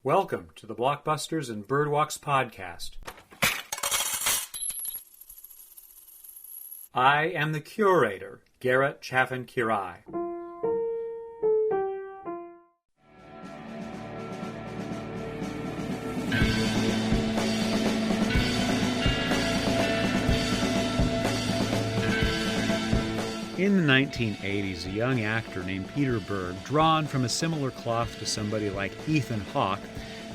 Welcome to the Blockbusters and Birdwalks podcast. I am the curator, Garrett Chaffin-Quiray. In the 1980s, a young actor named Peter Berg, drawn from a similar cloth to somebody like Ethan Hawke,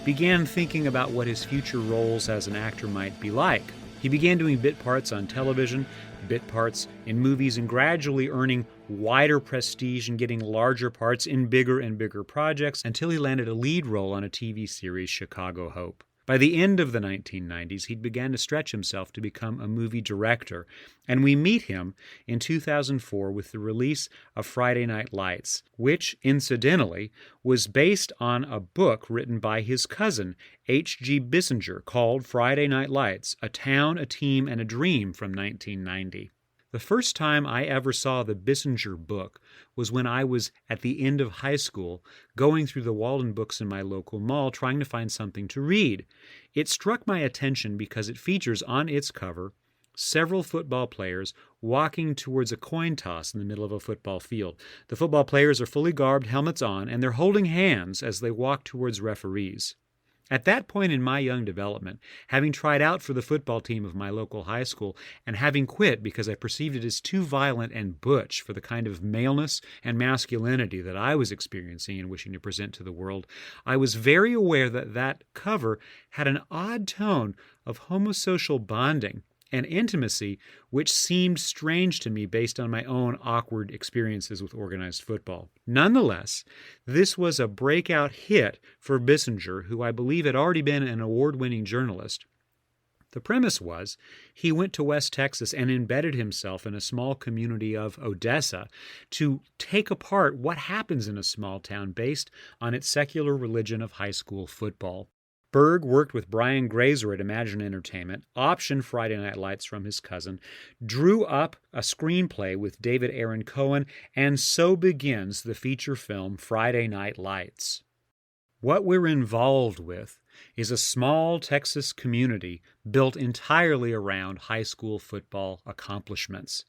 began thinking about what his future roles as an actor might be like. He began doing bit parts on television, bit parts in movies, and gradually earning wider prestige and getting larger parts in bigger and bigger projects until he landed a lead role on a TV series, Chicago Hope. By the end of the 1990s, he'd began to stretch himself to become a movie director, and we meet him in 2004 with the release of Friday Night Lights, which, incidentally, was based on a book written by his cousin, H.G. Bissinger, called Friday Night Lights, A Town, a Team, and a Dream from 1990. The first time I ever saw the Bissinger book was when I was at the end of high school, going through the Walden books in my local mall trying to find something to read. It struck my attention because it features on its cover several football players walking towards a coin toss in the middle of a football field. The football players are fully garbed, helmets on, and they're holding hands as they walk towards referees. At that point in my young development, having tried out for the football team of my local high school and having quit because I perceived it as too violent and butch for the kind of maleness and masculinity that I was experiencing and wishing to present to the world, I was very aware that that cover had an odd tone of homosocial bonding and intimacy, which seemed strange to me based on my own awkward experiences with organized football. Nonetheless, this was a breakout hit for Bissinger, who I believe had already been an award-winning journalist. The premise was he went to West Texas and embedded himself in a small community of Odessa to take apart what happens in a small town based on its secular religion of high school football. Berg worked with Brian Grazer at Imagine Entertainment, optioned Friday Night Lights from his cousin, drew up a screenplay with David Aaron Cohen, and so begins the feature film Friday Night Lights. What we're involved with is a small Texas community built entirely around high school football accomplishments.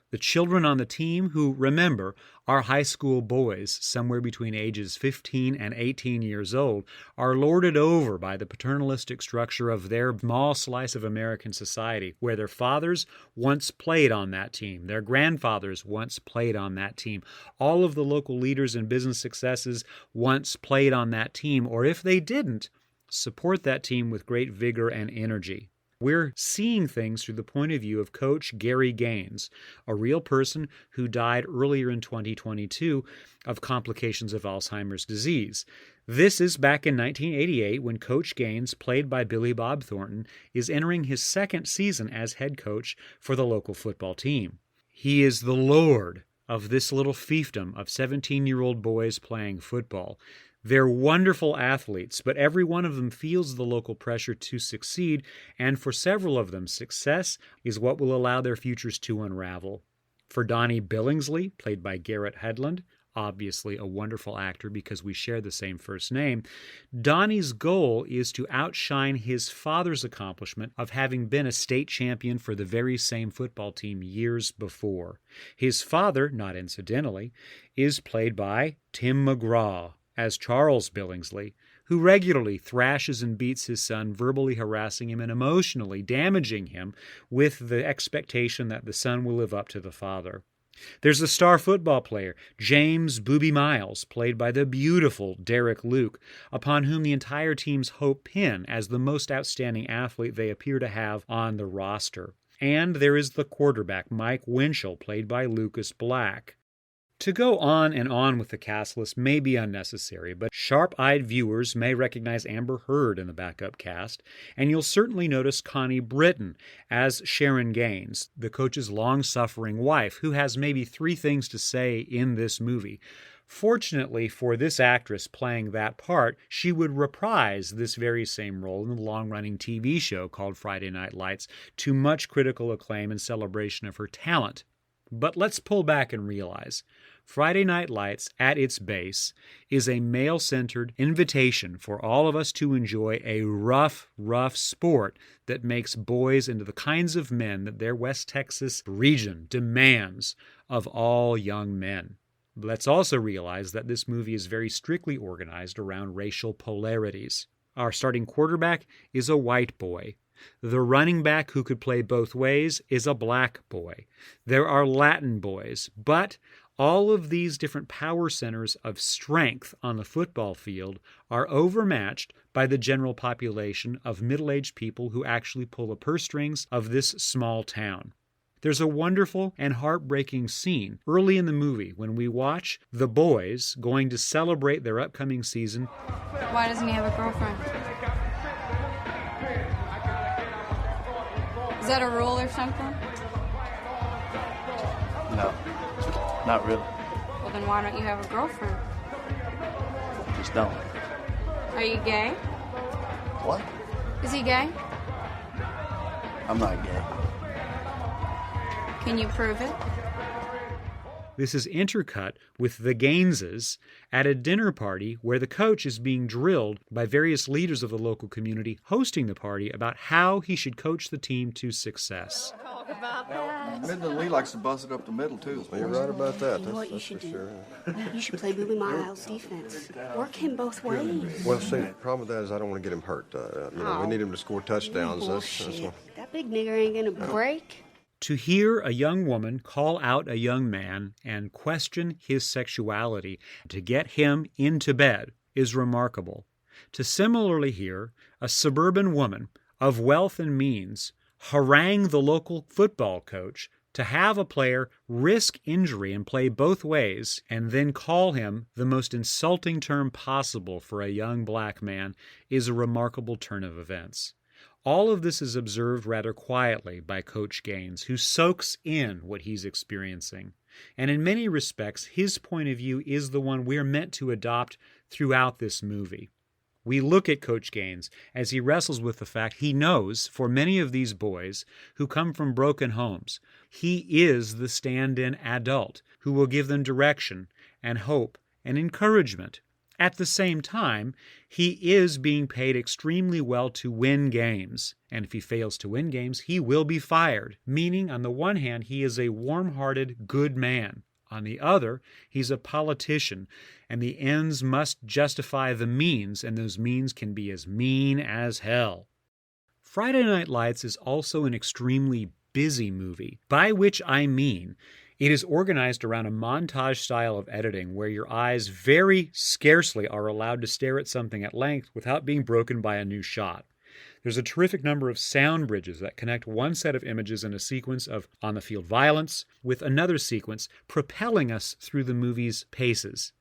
The children on the team, who, remember, are high school boys somewhere between ages 15 and 18 years old, are lorded over by the paternalistic structure of their small slice of American society, where their fathers once played on that team, their grandfathers once played on that team, all of the local leaders and business successes once played on that team, or if they didn't, support that team with great vigor and energy. We're seeing things through the point of view of Coach Gary Gaines, a real person who died earlier in 2022 of complications of Alzheimer's disease. This is back in 1988 when Coach Gaines, played by Billy Bob Thornton, is entering his second season as head coach for the local football team. He is the lord of this little fiefdom of 17-year-old boys playing football. They're wonderful athletes, but every one of them feels the local pressure to succeed, and for several of them, success is what will allow their futures to unravel. For Donnie Billingsley, played by Garrett Hedlund, obviously a wonderful actor because we share the same first name, Donnie's goal is to outshine his father's accomplishment of having been a state champion for the very same football team years before. His father, not incidentally, is played by Tim McGraw as Charles Billingsley, who regularly thrashes and beats his son, verbally harassing him and emotionally damaging him with the expectation that the son will live up to the father. There's the star football player, James Booby Miles, played by the beautiful Derek Luke, upon whom the entire team's hope pin as the most outstanding athlete they appear to have on the roster. And there is the quarterback, Mike Winchell, played by Lucas Black. To go on and on with the cast list may be unnecessary, but sharp-eyed viewers may recognize Amber Heard in the backup cast, and you'll certainly notice Connie Britton as Sharon Gaines, the coach's long-suffering wife, who has maybe 3 things to say in this movie. Fortunately for this actress playing that part, she would reprise this very same role in the long-running TV show called Friday Night Lights, to much critical acclaim and celebration of her talent. But let's pull back and realize Friday Night Lights, at its base, is a male-centered invitation for all of us to enjoy a rough sport that makes boys into the kinds of men that their West Texas region demands of all young men. Let's also realize that this movie is very strictly organized around racial polarities. Our starting quarterback is a white boy. The running back who could play both ways is a black boy. There are Latin boys, but all of these different power centers of strength on the football field are overmatched by the general population of middle-aged people who actually pull the purse strings of this small town. There's a wonderful and heartbreaking scene early in the movie when we watch the boys going to celebrate their upcoming season. Why doesn't he have a girlfriend? Is that a rule or something? No, not really. Well, then why don't you have a girlfriend? Just don't. Are you gay? What? Is he gay? I'm not gay. Can you prove it? This is intercut with the Gaineses at a dinner party where the coach is being drilled by various leaders of the local community hosting the party about how he should coach the team to success. Talk about that. Midland Lee likes to bust it up the middle, too. Well, you're right about that. You know what you That's should for do? sure. You should play Billy Miles defense. Work him both ways. Well, see, the problem with that is I don't want to get him hurt. We need him to score touchdowns. That's Bullshit. what. That big nigger ain't gonna break. To hear a young woman call out a young man and question his sexuality to get him into bed is remarkable. To similarly hear a suburban woman of wealth and means harangue the local football coach to have a player risk injury and play both ways and then call him the most insulting term possible for a young black man is a remarkable turn of events. All of this is observed rather quietly by Coach Gaines, who soaks in what he's experiencing. And in many respects, his point of view is the one we're meant to adopt throughout this movie. We look at Coach Gaines as he wrestles with the fact he knows for many of these boys who come from broken homes, he is the stand-in adult who will give them direction and hope and encouragement. At the same time, he is being paid extremely well to win games, and if he fails to win games, he will be fired, meaning on the one hand, he is a warm-hearted, good man. On the other, he's a politician, and the ends must justify the means, and those means can be as mean as hell. Friday Night Lights is also an extremely busy movie, by which I mean it is organized around a montage style of editing where your eyes very scarcely are allowed to stare at something at length without being broken by a new shot. There's a terrific number of sound bridges that connect one set of images in a sequence of on-the-field violence with another sequence propelling us through the movie's paces.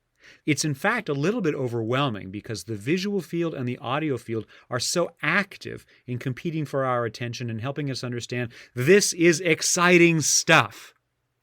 It's in fact a little bit overwhelming because the visual field and the audio field are so active in competing for our attention and helping us understand this is exciting stuff.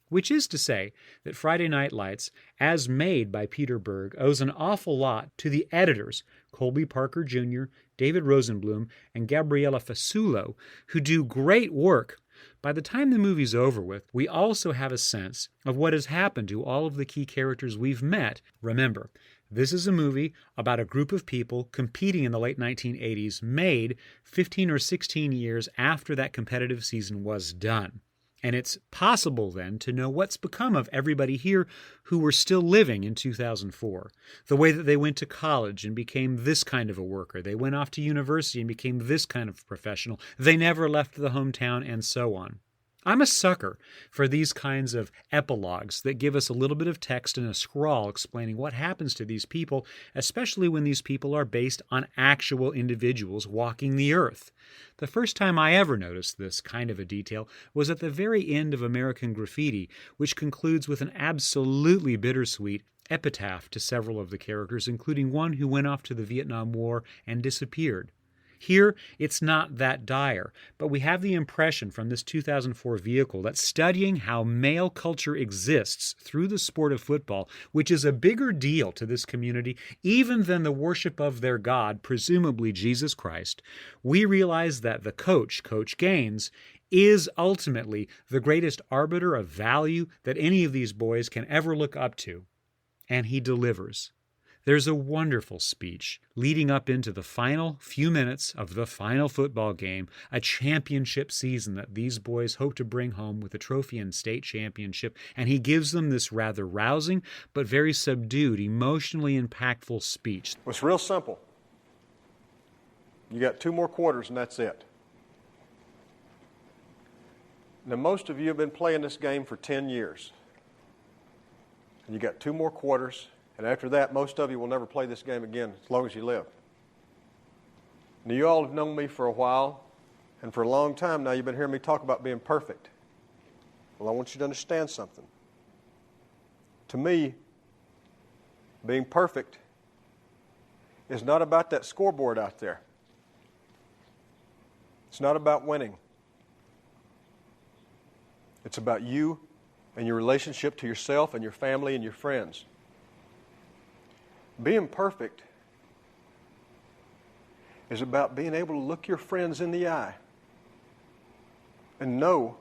Which is to say that Friday Night Lights, as made by Peter Berg, owes an awful lot to the editors, Colby Parker Jr., David Rosenblum, and Gabriella Fasulo, who do great work. By the time the movie's over with, we also have a sense of what has happened to all of the key characters we've met. Remember, this is a movie about a group of people competing in the late 1980s, made 15 or 16 years after that competitive season was done. And it's possible then to know what's become of everybody here who were still living in 2004. The way that they went to college and became this kind of a worker. They went off to university and became this kind of professional. They never left the hometown and so on. I'm a sucker for these kinds of epilogues that give us a little bit of text and a scrawl explaining what happens to these people, especially when these people are based on actual individuals walking the earth. The first time I ever noticed this kind of a detail was at the very end of American Graffiti, which concludes with an absolutely bittersweet epitaph to several of the characters, including one who went off to the Vietnam War and disappeared. Here, it's not that dire, but we have the impression from this 2004 vehicle that studying how male culture exists through the sport of football, which is a bigger deal to this community even than the worship of their God, presumably Jesus Christ, we realize that the coach, Coach Gaines, is ultimately the greatest arbiter of value that any of these boys can ever look up to. And he delivers. There's a wonderful speech leading up into the final few minutes of the final football game, a championship season that these boys hope to bring home with a trophy and state championship, and he gives them this rather rousing but very subdued, emotionally impactful speech. It's real simple. You got 2 more quarters and that's it. Now, most of you have been playing this game for 10 years. And you got 2 more quarters, and after that, most of you will never play this game again as long as you live. Now, you all have known me for a while, and for a long time now, you've been hearing me talk about being perfect. Well, I want you to understand something. To me, being perfect is not about that scoreboard out there. It's not about winning. It's about you and your relationship to yourself and your family and your friends. Being perfect is about being able to look your friends in the eye and know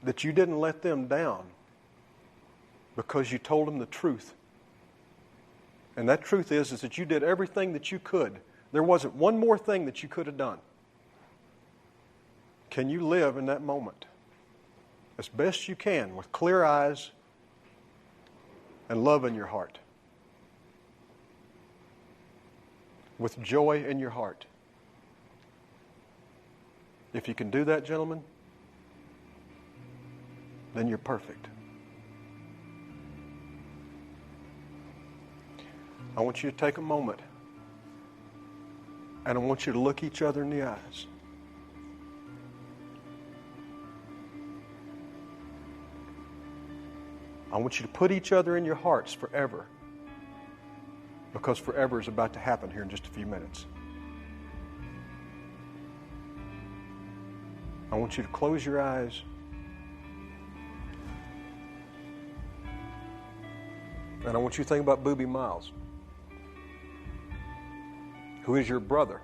that you didn't let them down because you told them the truth. And that truth is that you did everything that you could. There wasn't one more thing that you could have done. Can you live in that moment as best you can with clear eyes and love in your heart? With joy in your heart. If you can do that, gentlemen, then you're perfect. I want you to take a moment and I want you to look each other in the eyes. I want you to put each other in your hearts forever, because forever is about to happen here in just a few minutes. I want you to close your eyes and I want you to think about Boobie Miles, who is your brother.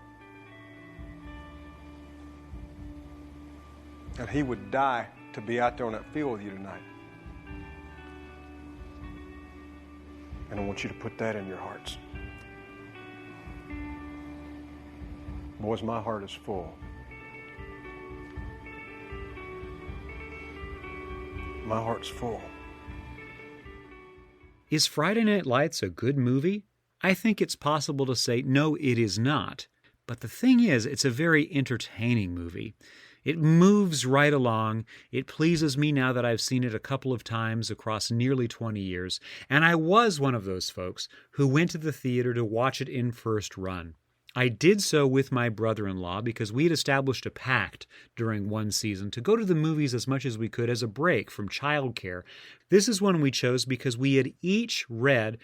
And he would die to be out there on that field with you tonight. And I want you to put that in your hearts. Boys, my heart is full. My heart's full. Is Friday Night Lights a good movie? I think it's possible to say no, it is not. But the thing is, it's a very entertaining movie. It moves right along. It pleases me now that I've seen it a couple of times across nearly 20 years. And I was one of those folks who went to the theater to watch it in first run. I did so with my brother-in-law because we had established a pact during one season to go to the movies as much as we could as a break from childcare. This is one we chose because we had each read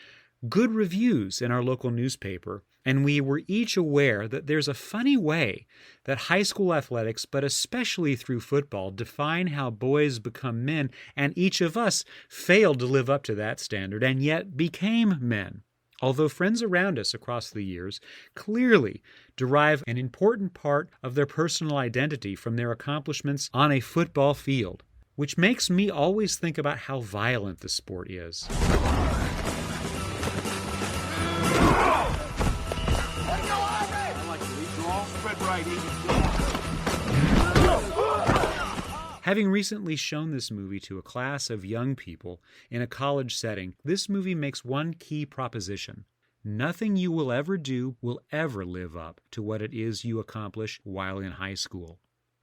good reviews in our local newspaper, and we were each aware that there's a funny way that high school athletics, but especially through football, define how boys become men, and each of us failed to live up to that standard and yet became men. Although friends around us across the years clearly derive an important part of their personal identity from their accomplishments on a football field, which makes me always think about how violent the sport is. Having recently shown this movie to a class of young people in a college setting, this movie makes one key proposition. Nothing you will ever do will ever live up to what it is you accomplish while in high school.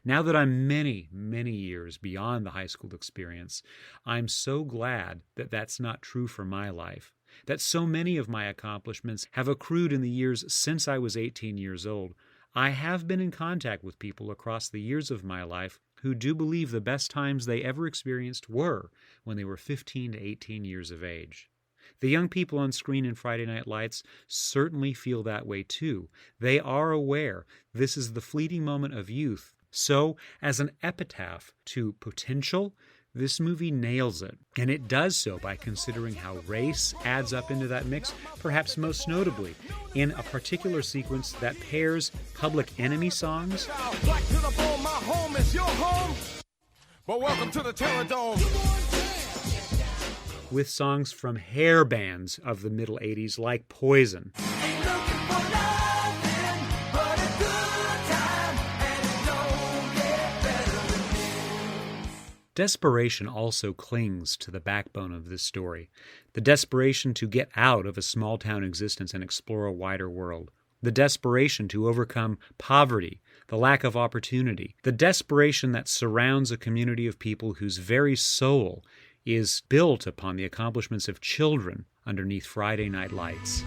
Now that I'm many, many years beyond the high school experience, I'm so glad that that's not true for my life, that so many of my accomplishments have accrued in the years since I was 18 years old. I have been in contact with people across the years of my life who do believe the best times they ever experienced were when they were 15 to 18 years of age. The young people on screen in Friday Night Lights certainly feel that way too. They are aware this is the fleeting moment of youth. So, as an epitaph to potential, This movie nails it, and it does so by considering how race adds up into that mix, perhaps most notably in a particular sequence that pairs Public Enemy songs Black to the bone, my home is your home. But welcome to the Terror Dome. with songs from hair bands of the middle 80s like Poison. Desperation also clings to the backbone of this story. The desperation to get out of a small-town existence and explore a wider world. The desperation to overcome poverty, the lack of opportunity. The desperation that surrounds a community of people whose very soul is built upon the accomplishments of children underneath Friday night lights.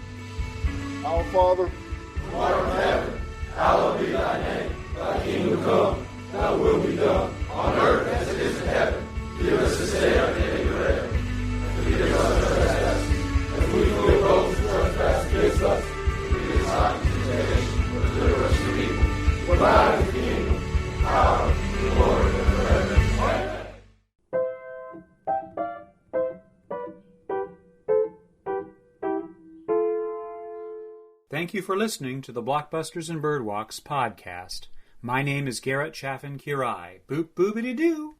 Our Father, who art in heaven, hallowed be thy name. Thy kingdom come, thy will be done, on earth as it is in heaven. Give us this day our daily bread. And forgive us our trespasses, as we forgive those who trespass against us. Lead us not into temptation, but deliver us from evil. For thine is the kingdom, the power, the glory, and forever. Amen. Thank you for listening to the Blockbusters and Birdwalks podcast. My name is Garrett Chaffin-Quiray. Boop boopity doo.